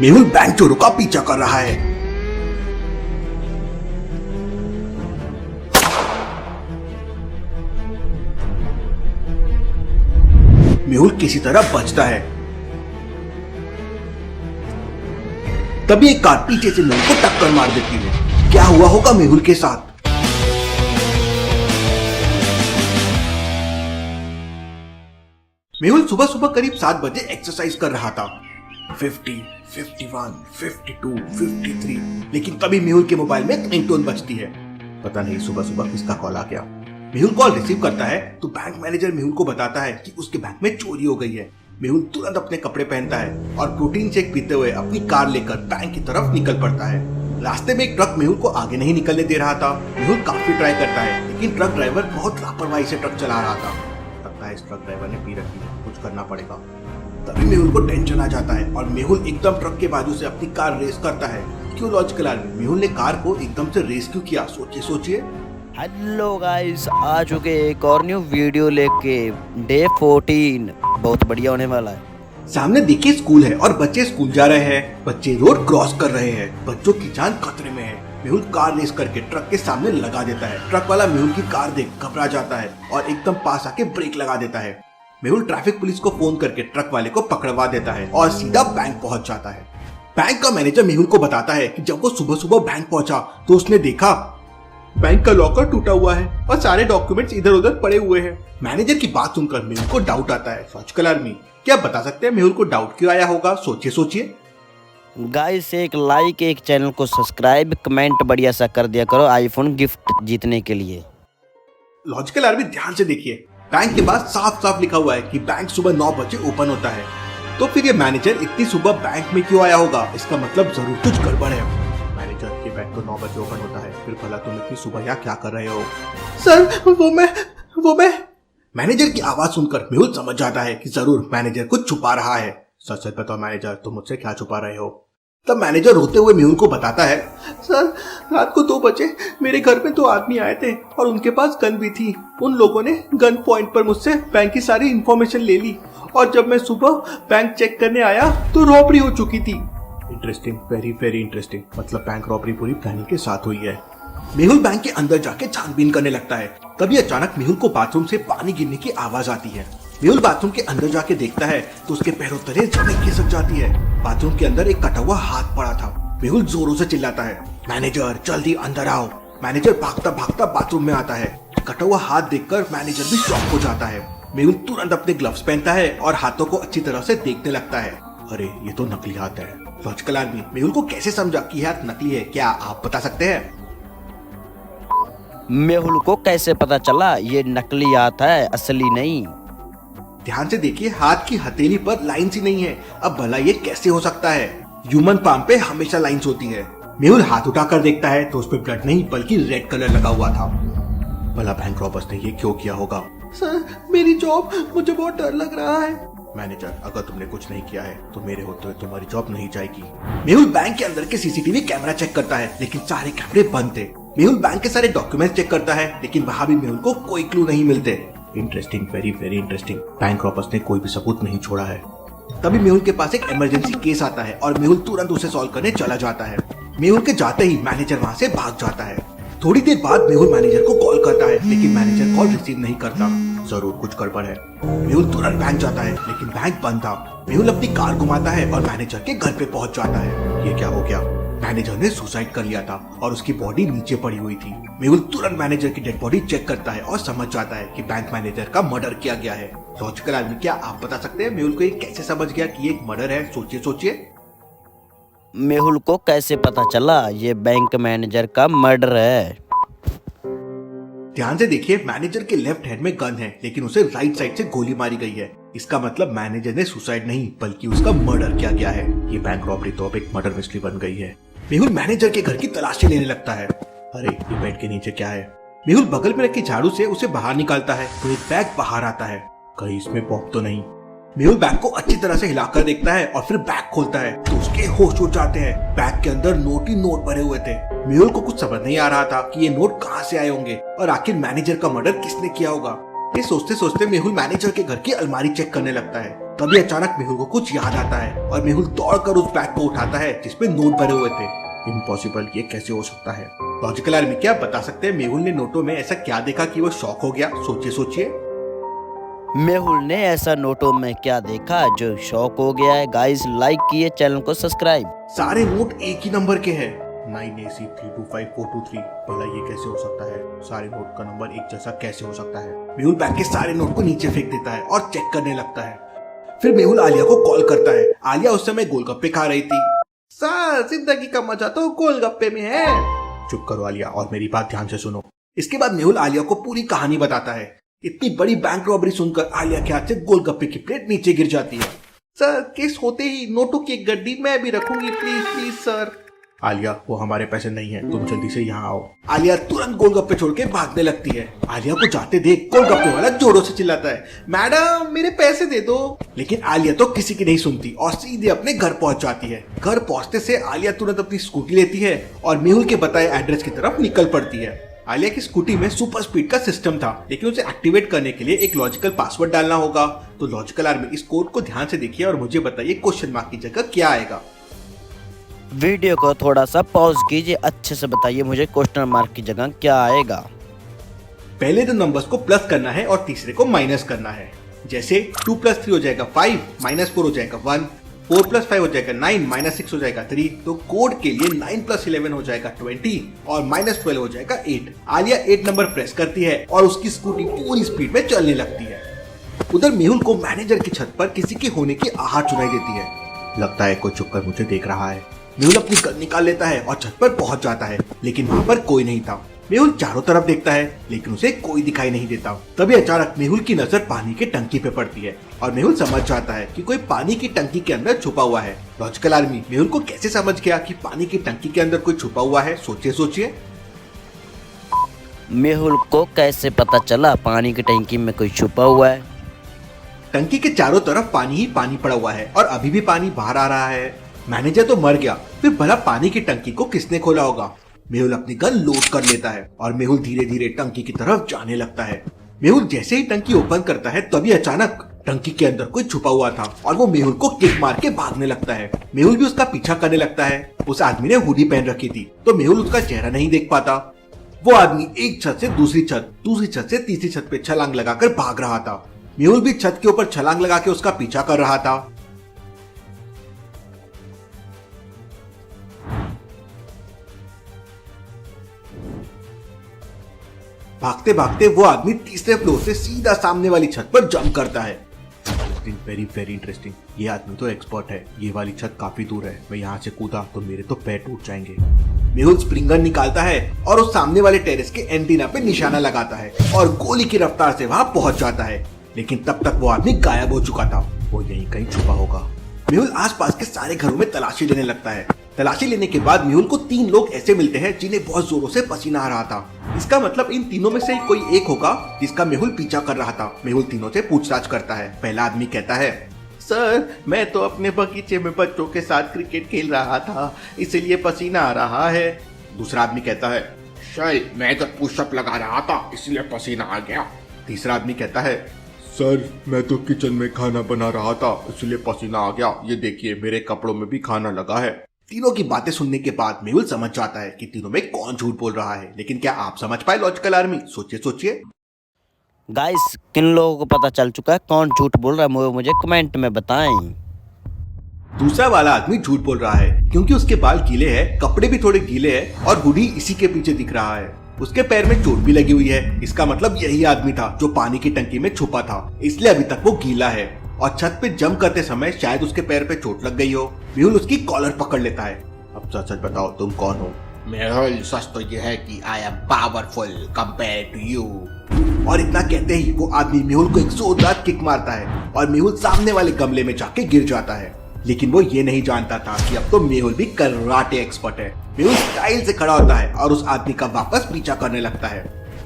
Mehul bank चोरों का पीछा कर रहा है। मेहुल किसी तरह बचता है। तभी एक कार पीछे से मेहुल को टक्कर मार देती है। क्या हुआ होगा मेहुल के साथ? मेहुल सुबह सुबह करीब 7 बजे एक्सरसाइज कर रहा था। 50, 51, 52, 53। लेकिन तभी मेहुल के मोबाइल में रिंगटोन बजती है। पता नहीं सुबह सुबह किसका कॉल आ गया। मेहुल कॉल रिसीव करता है तो बैंक मैनेजर मेहुल को बताता है कि उसके बैंक में चोरी हो गई है। मेहुल तुरंत अपने कपड़े पहनता है और प्रोटीन शेक पीते हुए अपनी कार लेकर बैंक की तरफ निकल पड़ता है। रास्ते में एक ट्रक मेहुल को आगे नहीं निकलने दे रहा था। मेहुल काफी ट्राई करता है लेकिन ट्रक ड्राइवर बहुत लापरवाही से ट्रक चला रहा था। लगता है इस ट्रक ड्राइवर ने पी रखी है, कुछ करना पड़ेगा। तभी मेहुल को टेंशन आ जाता है और मेहुल एकदम ट्रक के बाजू से अपनी कार रेस करता है। क्यों लॉजिकल आर्मी? मेहुल ने कार को एकदम से रेस क्यों किया? सोचिए। हेलो गाइस, आ चुके एक और न्यू वीडियो लेके। डे 14 बहुत बढ़िया होने वाला है। सामने देखिए स्कूल है और बच्चे स्कूल जा रहे हैं। बच्चे रोड क्रॉस कर रहे हैं। बच्चों की जान खतरे में है। मेहुल कार रेस करके ट्रक के सामने लगा देता है। ट्रक वाला मेहुल की कार देख घबरा जाता है और एकदम पास आके ब्रेक लगा देता है। मेहुल ट्रैफिक पुलिस को फोन करके ट्रक वाले को पकड़वा देता है और सीधा बैंक पहुंच जाता है। बैंक का मैनेजर मेहुल को बताता है कि जब वो सुबह सुबह बैंक पहुंचा तो उसने देखा बैंक का लॉकर टूटा हुआ है और सारे डॉक्यूमेंट्स इधर उधर पड़े हुए हैं। मैनेजर की बात सुनकर मेहुल को डाउट आता है। लॉजिकल आर्मी, क्या बता सकते हैं मेहुल को डाउट क्यों आया होगा? सोचिए। गाइस, एक लाइक, एक चैनल को सब्सक्राइब, कमेंट बढ़िया सा कर दिया करो आईफोन गिफ्ट जीतने के लिए। लॉजिकल आर्मी ध्यान से देखिए, बैंक के पास साफ साफ लिखा हुआ है कि बैंक सुबह 9 बजे ओपन होता है। तो फिर ये मैनेजर इतनी सुबह बैंक में क्यों आया होगा? इसका मतलब जरूर कुछ गड़बड़ है। मैनेजर के बैंक तो 9 बजे ओपन होता है, फिर भला तुम इतनी सुबह यहाँ क्या कर रहे हो? सर वो मैं मैनेजर की आवाज सुनकर मेहुल समझ जाता है कि जरूर मैनेजर कुछ छुपा रहा है। सच सच बताओ मैनेजर, तुम मुझसे क्या छुपा रहे हो? तब मैनेजर रोते हुए मेहुल को बताता है, सर रात को 2 बजे मेरे घर में 2 आदमी आए थे और उनके पास गन भी थी। उन लोगों ने गन पॉइंट पर मुझसे बैंक की सारी इंफॉर्मेशन ले ली और जब मैं सुबह बैंक चेक करने आया तो रॉबरी हो चुकी थी। Interesting, very very interesting. मतलब बैंक रॉबरी पूरी प्लानिंग के साथ हुई है। मेहुल बैंक के अंदर जाके छानबीन करने लगता है। तभी अचानक मेहुल को बाथरूम से पानी गिरने की आवाज आती है। मेहुल बाथरूम के अंदर जाके देखता है तो उसके पैरों तले जमीन खिसक जाती है। बाथरूम के अंदर एक कटा हुआ हाथ पड़ा था। मेहुल जोरों से चिल्लाता है, मैनेजर जल्दी अंदर आओ। मैनेजर भागता भागता बाथरूम में आता है। कटा हुआ हाथ देखकर मैनेजर भी शॉक हो जाता है। मेहुल तुरंत अपने ग्लव्स पहनता है और हाथों को अच्छी तरह से देखने लगता है। अरे ये तो नकली हाथ है। लॉजिकल आदमी मेहुल को कैसे समझा कि हाथ नकली है? क्या आप बता सकते हैं? मेहुल को कैसे पता चला ये नकली हाथ है, असली नहीं? ध्यान से देखिए, हाथ की हथेली पर लाइंस ही नहीं है। अब भला ये कैसे हो सकता है? ह्यूमन पाम पे हमेशा लाइंस होती है। मेहुल हाथ उठाकर देखता है तो उस पर ब्लड नहीं बल्कि रेड कलर लगा हुआ था। भला बैंक रॉबर्स ने ये क्यों किया होगा? सर मेरी जॉब, मुझे बहुत डर लग रहा है। मैनेजर, अगर तुमने कुछ नहीं किया है तो मेरे होते हुए तुम्हारी जॉब नहीं जाएगी। मेहुल बैंक के अंदर के सीसीटीवी कैमरा चेक करता है लेकिन सारे कैमरे बंद थे। मेहुल बैंक के सारे डॉक्यूमेंट्स चेक करता है लेकिन वहाँ भी मेहुल को कोई क्लू नहीं मिलते। Interesting, very very interesting. Bank robbers ने कोई भी सबूत नहीं छोड़ा है। तभी मेहुल के पास एक इमरजेंसी केस आता है और मेहुल तुरंत उसे सॉल्व करने चला जाता है। मेहुल के जाते ही मैनेजर वहाँ से भाग जाता है। थोड़ी देर बाद मेहुल मैनेजर को कॉल करता है लेकिन मैनेजर कॉल रिसीव नहीं करता। जरूर कुछ गड़बड़ है। मेहुल तुरंत बैंक जाता है लेकिन बैंक बंद था। मेहुल अपनी कार घुमाता है और मैनेजर के घर पे पहुंच जाता है। ये क्या हो गया? मैनेजर ने सुसाइड कर लिया था और उसकी बॉडी नीचे पड़ी हुई थी। मेहुल तुरंत मैनेजर की डेड बॉडी चेक करता है और समझ जाता है कि बैंक मैनेजर का मर्डर किया गया है। लॉजिकल आदमी, क्या आप बता सकते हैं मेहुल को ये कैसे समझ गया कि ये एक मर्डर है? सोचिए। मेहुल को कैसे पता चला ये बैंक मैनेजर का मर्डर है? ध्यान से देखिए, मैनेजर के लेफ्ट हैंड में गन है लेकिन उसे राइट साइड से गोली मारी गई है। इसका मतलब मैनेजर ने सुसाइड नहीं बल्कि उसका मर्डर किया गया है। ये बैंक रॉबरी तो अब एक मर्डर मिस्ट्री बन गई है। मेहुल मैनेजर के घर की तलाशी लेने लगता है। अरे ये बेड के नीचे क्या है? मेहुल बगल में रखी झाड़ू से उसे बाहर निकालता है तो एक बैग बाहर आता है। कहीं इसमें बॉम्ब तो नहीं? मेहुल बैग को अच्छी तरह से हिलाकर देखता है और फिर बैग खोलता है तो उसके होश उड़ जाते हैं। बैग के अंदर नोट ही नोट भरे हुए थे। मेहुल को कुछ समझ नहीं आ रहा था कि ये नोट कहाँ से आए होंगे और आखिर मैनेजर का मर्डर किसने किया होगा। ये सोचते सोचते मेहुल मैनेजर के घर की अलमारी चेक करने लगता है। तभी अचानक मेहुल को कुछ याद आता है और मेहुल दौड़कर उस बैग को उठाता है जिसपे नोट भरे हुए थे। इम्पॉसिबल, ये कैसे हो सकता है? लॉजिकल आर्मी क्या बता सकते हैं मेहुल ने नोटों में ऐसा क्या देखा कि वो शॉक हो गया? सोचिए। मेहुल ने ऐसा नोटों में क्या देखा जो शॉक हो गया है? गाइस लाइक किए, चैनल को सब्सक्राइब। सारे नोट एक ही नंबर के हैं, 9AC325423। भला ये कैसे हो सकता है? सारे नोट का नंबर एक जैसा कैसे हो सकता है? मेहुल बैग के सारे नोट को नीचे फेंक देता है और चेक करने लगता है। फिर मेहुल आलिया को कॉल करता है। आलिया उस समय गोलगप्पे खा रही थी। सर, जिंदगी का मजा तो गोलगप्पे में है। चुप करो आलिया और मेरी बात ध्यान से सुनो। इसके बाद मेहुल आलिया को पूरी कहानी बताता है। इतनी बड़ी बैंक रॉबरी सुनकर आलिया के हाथ से गोलगप्पे की प्लेट नीचे गिर जाती है। सर, केस होते ही नोटों की एक गड्डी मैं भी रखूंगी, प्लीज प्लीज सर। आलिया, वो हमारे पैसे नहीं है, तुम जल्दी से यहाँ आओ। आलिया तुरंत गोलगप्पे छोड़ के भागने लगती है। आलिया को जाते देख गोलगप्पे वाला जोरों से चिल्लाता है, मैडम मेरे पैसे दे दो। लेकिन आलिया तो किसी की नहीं सुनती और सीधे अपने घर पहुंच जाती है। घर पहुंचते से आलिया तुरंत अपनी स्कूटी लेती है और मेहुल के बताए एड्रेस की तरफ निकल पड़ती है। आलिया की स्कूटी में सुपर स्पीड का सिस्टम था, लेकिन उसे एक्टिवेट करने के लिए एक लॉजिकल पासवर्ड डालना होगा। तो लॉजिकल आर्मी इस कोड को ध्यान से देखिए और मुझे बताइए क्वेश्चन मार्क की जगह क्या आएगा। वीडियो को थोड़ा सा पॉज कीजिए, अच्छे से बताइए मुझे क्वेश्चन मार्क की जगह क्या आएगा। पहले दो नंबर्स को प्लस करना है और तीसरे को माइनस करना है। जैसे 2 + 3 हो जाएगा 5, -4 हो जाएगा 1, 4 + 5 हो जाएगा 9, -6 हो जाएगा 3। तो कोड के लिए 9 + 11 हो जाएगा 20 और -12 हो जाएगा 8। आलिया 8 नंबर प्रेस करती है और उसकी स्कूटी पूरी स्पीड में चलने लगती है। उधर मेहुल को मैनेजर की छत पर किसी के होने की आहट सुनाई देती है। लगता है कोई छुपकर मुझे देख रहा है। मेहुल अपनी गन निकाल लेता है और छत पर पहुंच जाता है, लेकिन वहां पर कोई नहीं था। मेहुल चारों तरफ देखता है, लेकिन उसे कोई दिखाई नहीं देता। तभी अचानक मेहुल की नजर पानी की टंकी पे पड़ती है और मेहुल समझ जाता है कि कोई पानी की टंकी के अंदर छुपा हुआ है। लॉजिकल आर्मी मेहुल को कैसे समझ गया कि पानी की टंकी के अंदर कोई छुपा हुआ है? सोचिए। मेहुल को कैसे पता चला पानी की टंकी में कोई छुपा हुआ है? टंकी के चारों तरफ पानी ही पानी पड़ा हुआ है और अभी भी पानी बाहर आ रहा है। मैनेजर तो मर गया, फिर भला पानी की टंकी को किसने खोला होगा? मेहुल अपनी गन लोड कर लेता है और मेहुल धीरे धीरे टंकी की तरफ जाने लगता है। मेहुल जैसे ही टंकी ओपन करता है तभी अचानक टंकी के अंदर कोई छुपा हुआ था और वो मेहुल को किक मार के भागने लगता है। मेहुल भी उसका पीछा करने लगता है। उस आदमी ने हुडी पहन रखी थी तो मेहुल उसका चेहरा नहीं देख पाता। वो आदमी एक छत से दूसरी छत से तीसरी छत पे छलांग लगाकर भाग रहा था। मेहुल भी छत के ऊपर छलांग लगा के उसका पीछा कर रहा था। भागते भागते वो आदमी तीसरे फ्लोर से सीधा सामने वाली छत पर जंप करता है। Very very interesting. ये आदमी तो एक्सपर्ट है। ये वाली छत काफी दूर है, मैं यहाँ से कूदा तो मेरे तो पैर टूट जाएंगे। मेहुल स्प्रिंग गन निकालता है और उस सामने वाले टेरेस के एंटीना पे निशाना लगाता है और गोली की रफ्तार से वहां पहुंच जाता है। लेकिन तब तक वो आदमी गायब हो चुका था। वो यहीं कहीं छुपा होगा। मेहुल आसपास के सारे घरों में तलाशी लेने लगता है। तलाशी लेने के बाद मेहुल को 3 लोग ऐसे मिलते हैं जिन्हें बहुत जोरों से पसीना आ रहा था। इसका मतलब इन तीनों में से कोई एक होगा जिसका मेहुल पीछा कर रहा था। मेहुल तीनों से पूछताछ करता है। पहला आदमी कहता है, सर मैं तो अपने बगीचे में बच्चों के साथ क्रिकेट खेल रहा था, इसलिए पसीना आ रहा है। दूसरा आदमी कहता है, शायद मैं तो पुशअप लगा रहा था इसलिए पसीना आ गया। तीसरा आदमी कहता है, सर मैं तो किचन में खाना बना रहा था इसलिए पसीना आ गया, ये देखिए मेरे कपड़ों में भी खाना लगा है। तीनों की बातें सुनने के बाद मेहुल समझ जाता है कि तीनों में कौन झूठ बोल रहा है। लेकिन क्या आप समझ पाए लॉजिकल आर्मी? सोचिए। गाइस किन लोगों को पता चल चुका है कौन झूठ बोल रहा है? वो मुझे कमेंट में बताएं। दूसरा वाला आदमी झूठ बोल रहा है क्योंकि उसके बाल गीले हैं, कपड़े भी थोड़े गीले हैं और हुडी इसी के पीछे दिख रहा है। उसके पैर में चोट भी लगी हुई है। इसका मतलब यही आदमी था जो पानी की टंकी में छुपा था, इसलिए अभी तक वो गीला है और छत पे जंप करते समय शायद उसके पैर पे चोट लग गई हो। मेहुल उसकी कॉलर पकड़ लेता है। अब सच सच बताओ तुम कौन हो? मेहुल, सच तो ये है कि I am powerful compare to you. और इतना कहते ही वो आदमी मेहुल को एक जोरदार किक मारता है और मेहुल सामने वाले गमले में जाके गिर जाता है। लेकिन वो ये नहीं जानता था कि अब तो मेहुल भी कराटे एक्सपर्ट है। मेहुल स्टाइल से खड़ा होता है और उस आदमी का वापस पीछा करने लगता है।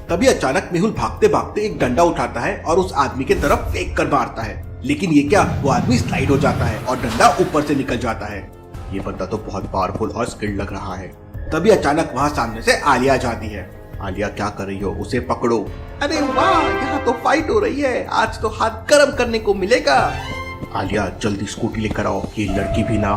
तभी अचानक मेहुल भागते भागते एक डंडा उठाता है और उस आदमी के तरफ फेंक कर मारता है। लेकिन ये क्या, वो आदमी स्लाइड हो जाता है और डंडा ऊपर से निकल जाता है। ये बंदा तो बहुत पावरफुल और स्किल्ड लग रहा है। तभी अचानक वहाँ सामने से आलिया जाती है। आलिया क्या कर रही हो? उसे पकड़ो। अरे वाह, यहाँ तो फाइट हो रही है, आज तो हाथ गर्म करने को मिलेगा। आलिया जल्दी स्कूटी लेकर आओ, ये लड़की भी ना।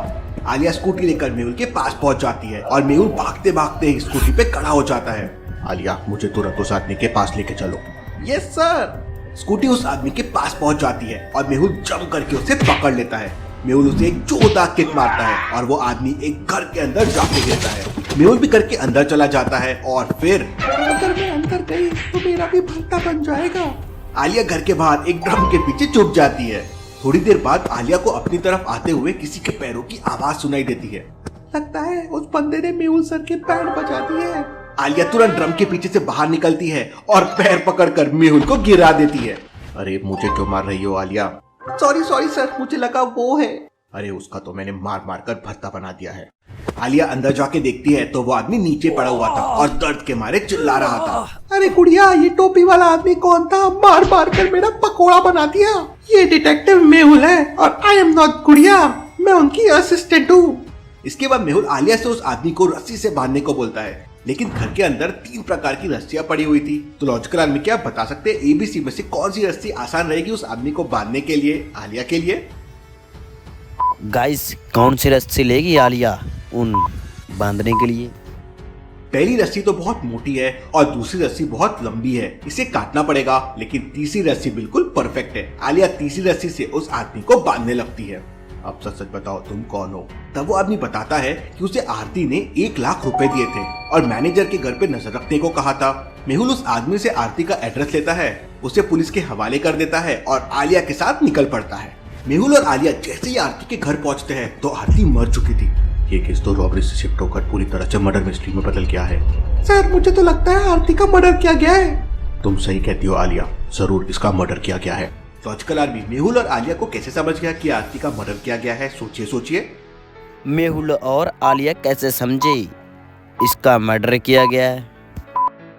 आलिया स्कूटी लेकर मेहुल के पास पहुंच जाती है और मेहुल भागते भागते स्कूटी पे खड़ा हो जाता है। आलिया मुझे तुरंत उस आदमी के पास लेके चलो। Yes sir. स्कूटी उस आदमी के पास पहुंच जाती है और मेहुल जंप करके उसे पकड़ लेता है। मेहुल उसे एक जोरदार किक मारता है और वो आदमी एक घर के अंदर जाके गिरता है। मेहुल भी घर के अंदर चला जाता है और फिर अगर मैं अंदर गई तो मेरा भी भत्ता बन जाएगा। आलिया घर के बाहर एक ड्रम के पीछे छुप जाती है। थोड़ी देर बाद आलिया को अपनी तरफ आते हुए किसी के पैरों की आवाज सुनाई देती है। लगता है उस बंदे ने मेहुल सर के पैर बजा दिए हैं। आलिया तुरंत ड्रम के पीछे से बाहर निकलती है और पैर पकड़कर मेहुल को गिरा देती है। अरे मुझे क्यों मार रही हो आलिया? सॉरी सर, मुझे लगा वो है। अरे उसका तो मैंने मार मार कर भत्ता बना दिया है। आलिया अंदर जाके देखती है तो वो आदमी नीचे पड़ा हुआ था और दर्द के मारे चिल्ला रहा था। अरे गुड़िया, ये टोपी वाला आदमी कौन था? मार मार कर मेरा पकोड़ा बना दिया। ये डिटेक्टिव मेहुल है और आई एम नॉट गुड़िया, मैं उनकी असिस्टेंट हूँ। इसके बाद मेहुल आलिया से उस आदमी को रस्सी से बांधने को बोलता है, लेकिन घर के अंदर 3 प्रकार की रस्सियां पड़ी हुई थी। तो लॉजिकल आदमी क्या बता सकते हैं ABC में से कौन सी रस्सी आसान रहेगी उस आदमी को बांधने के लिए, आलिया के लिए? गाइस कौन सी रस्सी लेगी आलिया उन बांधने के लिए? पहली रस्सी तो बहुत मोटी है और दूसरी रस्सी बहुत लंबी है, इसे काटना पड़ेगा। लेकिन तीसरी रस्सी बिल्कुल परफेक्ट है। आलिया तीसरी रस्सी से उस आदमी को बांधने लगती है। अब सच सच बताओ तुम कौन हो? तब वो आदमी बताता है कि उसे आरती ने 1 लाख रुपए दिए थे और मैनेजर के घर पे नजर रखने को कहा था। मेहुल उस आदमी से आरती का एड्रेस लेता है, उसे पुलिस के हवाले कर देता है और आलिया के साथ निकल पड़ता है। मेहुल और आलिया जैसे ही आरती के घर पहुंचते हैं तो आरती मर चुकी थी। ये केस तो रॉबरी से शिफ्ट होकर पूरी तरह से मर्डर मिस्ट्री में बदल गया है। सर मुझे तो लगता है आरती का मर्डर किया गया है। तुम सही कहती हो आलिया, जरूर इसका मर्डर किया गया है। लॉजिकल आदमी मेहुल और आलिया को कैसे समझ गया कि आरती का मर्डर किया गया है? सोचिए। मेहुल और आलिया कैसे समझे इसका मर्डर किया गया है?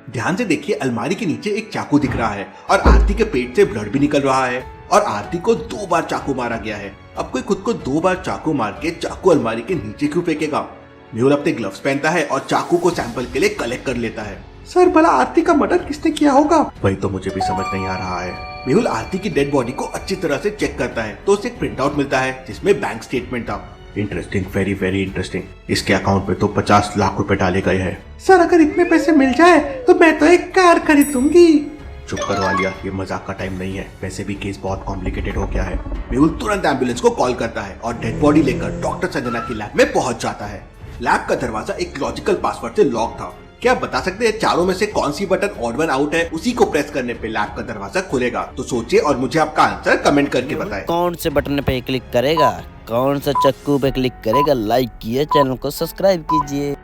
ध्यान से देखिए, अलमारी के नीचे एक चाकू दिख रहा है और आरती के पेट से ब्लड भी निकल रहा है और आरती को 2 बार चाकू मारा गया है। अब कोई खुद को 2 बार चाकू मार के चाकू अलमारी के नीचे क्यों फेंकेगा? मेहुल अपने ग्लव्स पहनता है और चाकू को सैंपल के लिए कलेक्ट कर लेता है। सर भला आरती का मर्डर किसने किया होगा? वही तो मुझे भी समझ नहीं आ रहा है। मेहुल आरती की डेड बॉडी को अच्छी तरह से चेक करता है तो उसे एक प्रिंट आउट मिलता है जिसमें बैंक स्टेटमेंट था। Interesting, very very interesting. इसके अकाउंट में तो 50 लाख रुपए डाले गए हैं। सर अगर इतने पैसे मिल जाए तो मैं तो एक कार खरीद लूंगी। चुप करो आलिया, ये मजाक का टाइम नहीं है। वैसे भी केस बहुत कॉम्प्लिकेटेड हो गया है। मेहुल तुरंत एम्बुलेंस को कॉल करता है और डेड बॉडी लेकर डॉक्टर संजना की लैब में पहुंच जाता है। लैब का दरवाजा एक लॉजिकल पासवर्ड से लॉक था। क्या आप बता सकते हैं चारों में से कौन सी बटन ऑड वन आउट है? उसी को प्रेस करने पे लैब का दरवाजा खुलेगा। तो सोचिए और मुझे आपका आंसर कमेंट करके बताएं। कौन से बटन पे क्लिक करेगा, कौन सा चक्कू पे क्लिक करेगा? लाइक कीजिए, चैनल को सब्सक्राइब कीजिए।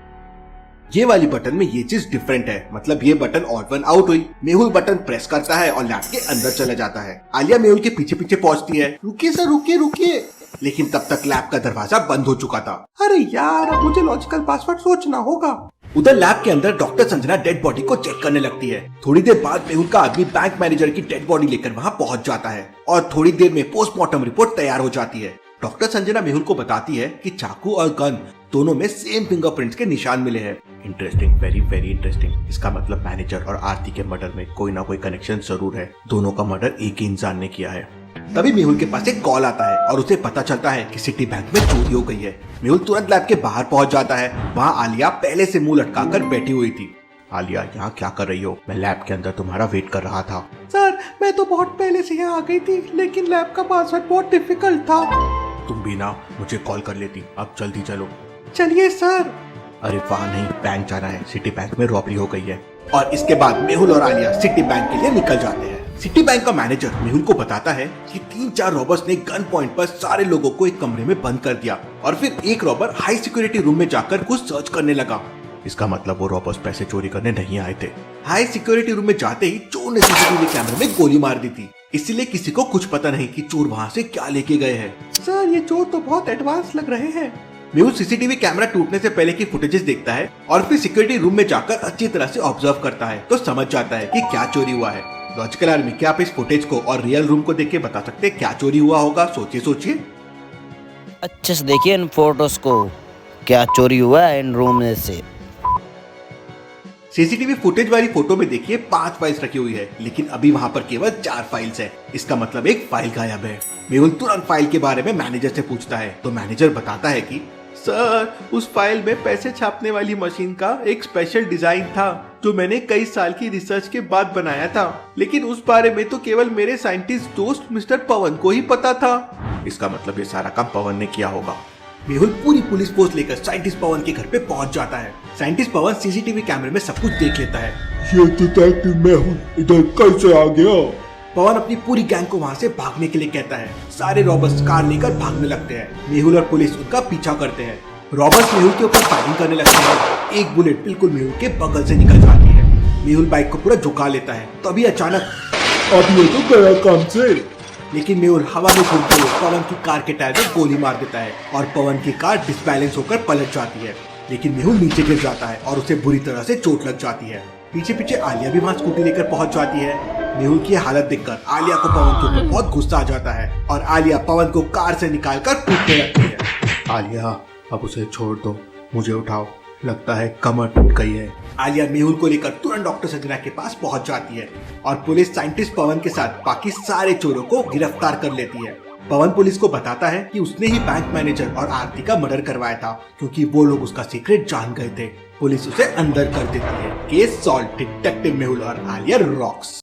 ये वाली बटन में ये चीज डिफरेंट है, मतलब ये बटन ऑड वन आउट हुई। मेहुल बटन प्रेस करता है और लैब के अंदर चला जाता है। आलिया मेहुल के पीछे पीछे पहुंचती है। रुकिए सर, रुकिए। लेकिन तब तक लैब का दरवाजा बंद हो चुका था। अरे यार, अब मुझे लॉजिकल पासवर्ड सोचना होगा। उधर लैब के अंदर डॉक्टर संजना डेड बॉडी को चेक करने लगती है। थोड़ी देर बाद मेहुल का आदमी बैंक मैनेजर की डेड बॉडी लेकर वहाँ पहुँच जाता है और थोड़ी देर में पोस्टमार्टम रिपोर्ट तैयार हो जाती है। डॉक्टर संजना मेहुल को बताती है कि चाकू और गन दोनों में सेम फिंगरप्रिंट्स के निशान मिले हैं। Interesting, very very interesting. इसका मतलब मैनेजर और आरती के मर्डर में कोई ना कोई कनेक्शन जरूर है। दोनों का मर्डर एक ही इंसान ने किया है। तभी मेहुल के पास एक कॉल आता है और उसे पता चलता है कि सिटी बैंक में चोरी हो गई है। मेहुल तुरंत लैब के बाहर पहुंच जाता है। वहाँ आलिया पहले से मुंह लटकाकर बैठी हुई थी। आलिया, यहाँ क्या कर रही हो? मैं लैब के अंदर तुम्हारा वेट कर रहा था। सर मैं तो बहुत पहले से यहाँ आ गई थी, लेकिन लैब का पासवर्ड बहुत डिफिकल्ट था। तुम भी ना मुझे कॉल कर लेती। अब जल्दी चलो। चलिए सर। अरे वहाँ नहीं, बैंक जाना है। सिटी बैंक में रॉबरी हो गई है। और इसके बाद मेहुल और आलिया सिटी बैंक के लिए निकल जाते हैं। सिटी बैंक का मैनेजर मेहुल को बताता है कि 3-4 रॉबर्स ने गन पॉइंट पर सारे लोगों को एक कमरे में बंद कर दिया और फिर एक रॉबर हाई सिक्योरिटी रूम में जाकर कुछ सर्च करने लगा। इसका मतलब वो रॉबर्स पैसे चोरी करने नहीं आए थे। हाई सिक्योरिटी रूम में जाते ही चोर ने सीसीटीवी कैमरे में गोली मार दी थी, इसलिए किसी को कुछ पता नहीं कि चोर वहाँ से क्या लेके गए हैं। सर ये चोर तो बहुत एडवांस लग रहे हैं। मेहुल सीसीटीवी कैमरा टूटने से पहले की फुटेजेस देखता है और फिर सिक्योरिटी रूम में जाकर अच्छी तरह से ऑब्जर्व करता है तो समझ जाता है कि क्या चोरी हुआ है। लॉजिकल आर्मी, क्या आप इस फुटेज को और रियल रूम को देख के बता सकते हैं क्या चोरी हुआ होगा? सोचिए। अच्छे से देखिए इन फोटोज को, क्या चोरी हुआ है इन रूम में से। सीसीटीवी फुटेज वाली फोटो में देखिए 5 फाइल्स रखी हुई है, लेकिन अभी वहाँ पर केवल 4 फाइल्स है। इसका मतलब एक फाइल गायब है। मेहुल तुरंत फाइल के बारे में मैनेजर से पूछता है तो मैनेजर बताता है कि सर, उस फाइल में पैसे छापने वाली मशीन का एक स्पेशल डिजाइन था जो मैंने कई साल की रिसर्च के बाद बनाया था, लेकिन उस बारे में तो केवल मेरे साइंटिस्ट दोस्त मिस्टर पवन को ही पता था। इसका मतलब ये सारा काम पवन ने किया होगा। मेहुल पूरी पुलिस फोर्स लेकर साइंटिस्ट पवन के घर पे पहुंच जाता है। साइंटिस्ट पवन सीसीटीवी कैमरे में सब कुछ देख लेता है। ये डिटेक्टिव मेहुल इधर कैसे आ गया? पवन अपनी पूरी गैंग को वहाँ से भागने के लिए कहता है। सारे रॉबर्स कार लेकर भागने लगते हैं। मेहुल और पुलिस उनका पीछा करते हैं। रॉबर्स मेहुल के ऊपर फायरिंग करने लगते हैं। एक बुलेट बिल्कुल मेहुल के बगल से निकल जाती है। मेहुल बाइक को पूरा झुका लेता है। तभी अचानक अब ये तो गया काम से। लेकिन मेहुल हवा में घूमते हुए पवन की कार के टायर में गोली मार देता है और पवन की कार डिसबैलेंस होकर पलट जाती है। लेकिन मेहुल नीचे गिर जाता है और उसे बुरी तरह से चोट लग जाती है। पीछे पीछे आलिया भी वहाँ स्कूटी लेकर पहुंच जाती है। मेहुल की हालत देखकर आलिया को पवन के ऊपर बहुत गुस्सा आ जाता है और आलिया पवन को कार से निकालकर कूदने लगती है। आलिया, अब उसे छोड़ दो, मुझे उठाओ, लगता है कमर टूट गई है। आलिया मेहुल को लेकर तुरंत डॉक्टर संजना के पास पहुंच जाती है और पुलिस साइंटिस्ट पवन के साथ बाकी सारे चोरों को गिरफ्तार कर लेती है। पवन पुलिस को बताता है कि उसने ही बैंक मैनेजर और आरती का मर्डर करवाया था, क्योंकि वो लोग उसका सीक्रेट जान गए थे। पुलिस उसे अंदर कर देती है। Case solve. डिटेक्टिव मेहुल और आलिया रॉक्स।